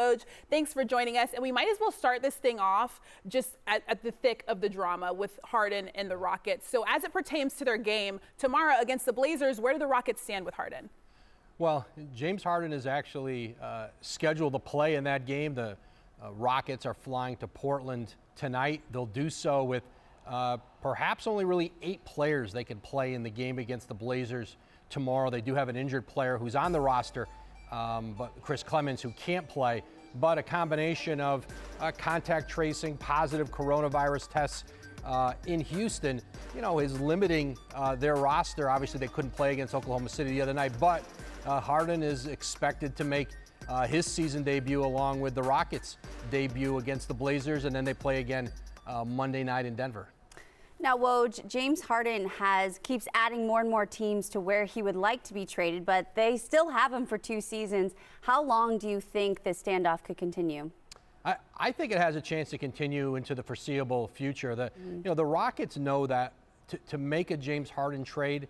Woj, thanks for joining us. And we might as well start this thing off just at the thick of the drama with Harden and the Rockets. So as it pertains to their game tomorrow against the Blazers, where do the Rockets stand with Harden? Well, James Harden is actually scheduled to play in that game. The Rockets are flying to Portland tonight. They'll do so with perhaps only really 8 players they can play in the game against the Blazers tomorrow. They do have an injured player who's on the roster, but Chris Clemens, who can't play. But a combination of contact tracing, positive coronavirus tests in Houston, is limiting their roster. Obviously, they couldn't play against Oklahoma City the other night, but Harden is expected to make his season debut along with the Rockets' debut against the Blazers, and then they play again Monday night in Denver. Now, Woj, James Harden keeps adding more and more teams to where he would like to be traded, but they still have him for 2 seasons. How long do you think this standoff could continue? I think it has a chance to continue into the foreseeable future. The Rockets know that to make a James Harden trade,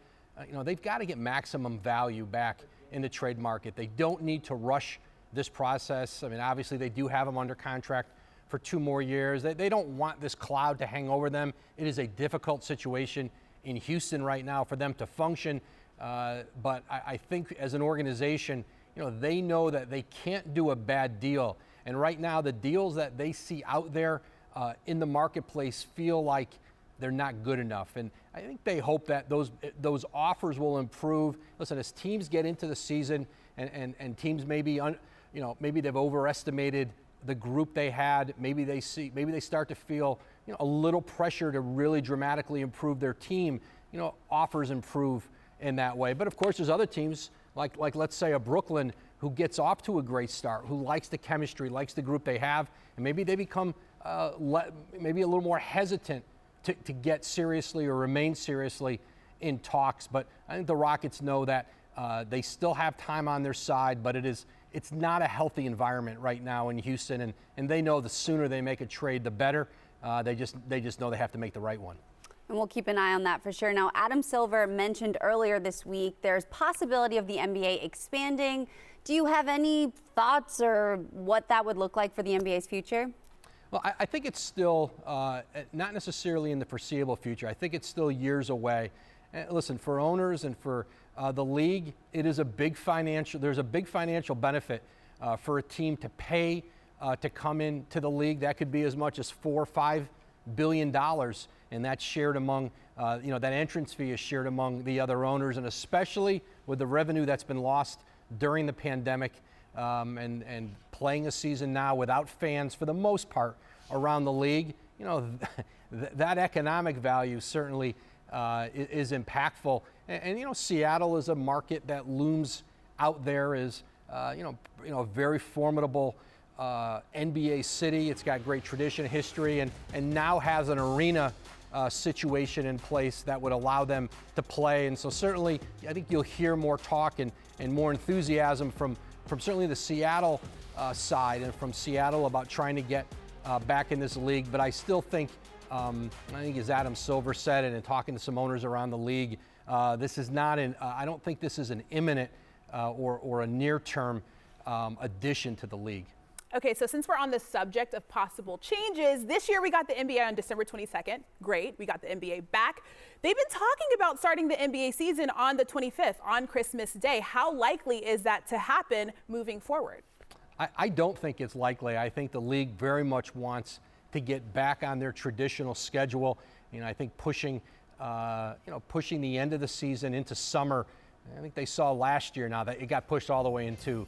they've got to get maximum value back in the trade market. They don't need to rush this process. I mean, obviously they do have him under contract for 2 more years. They don't want this cloud to hang over them. It is a difficult situation in Houston right now for them to function. But I think as an organization, they know that they can't do a bad deal. And right now, the deals that they see out there in the marketplace feel like they're not good enough. And I think they hope that those offers will improve. Listen, as teams get into the season and teams maybe they've overestimated the group they had, maybe they start to feel a little pressure to really dramatically improve their team. Offers improve in that way. But of course, there's other teams like let's say a Brooklyn who gets off to a great start, who likes the chemistry, likes the group they have, and maybe they become maybe a little more hesitant to get seriously or remain seriously in talks. But I think the Rockets know that they still have time on their side, but it's not a healthy environment right now in Houston, and they know the sooner they make a trade, the better. They just know they have to make the right one. And we'll keep an eye on that for sure. Now, Adam Silver mentioned earlier this week there's possibility of the NBA expanding. Do you have any thoughts or what that would look like for the NBA's future? Well, I think it's still not necessarily in the foreseeable future. I think it's still years away. And listen, for owners and for the league, there's a big financial benefit for a team to pay to come into the league. That could be as much as $4 or $5 billion, and that's shared among that entrance fee is shared among the other owners, and especially with the revenue that's been lost during the pandemic, and playing a season now without fans for the most part around the league. That economic value certainly is impactful. And Seattle is a market that looms out there as a very formidable NBA city. It's got great tradition, history, and now has an arena situation in place that would allow them to play. And so certainly, I think you'll hear more talk and more enthusiasm from certainly the Seattle side and from Seattle about trying to get back in this league. But I still think, as Adam Silver said, and in talking to some owners around the league, this is not I don't think this is an imminent or a near-term addition to the league. Okay, so since we're on the subject of possible changes, this year we got the NBA on December 22nd. Great, we got the NBA back. They've been talking about starting the NBA season on the 25th, on Christmas Day. How likely is that to happen moving forward? I don't think it's likely. I think the league very much wants to get back on their traditional schedule. I think pushing the end of the season into summer. I think they saw last year now that it got pushed all the way into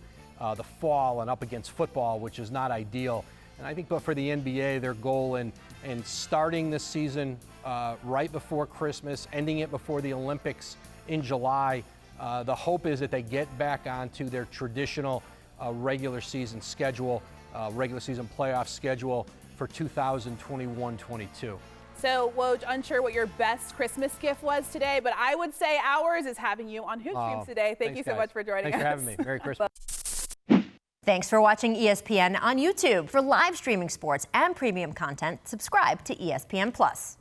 the fall and up against football, which is not ideal. And I think, but for the NBA, their goal in starting this season right before Christmas, ending it before the Olympics in July, the hope is that they get back onto their traditional regular season schedule, regular season playoff schedule for 2021-22. So, Woj, unsure what your best Christmas gift was today, but I would say ours is having you on Hoop Streams today. Thank you so much for joining us. Thanks for having me. Merry Christmas. Thanks for watching ESPN on YouTube. For live streaming sports and premium content, subscribe to ESPN+.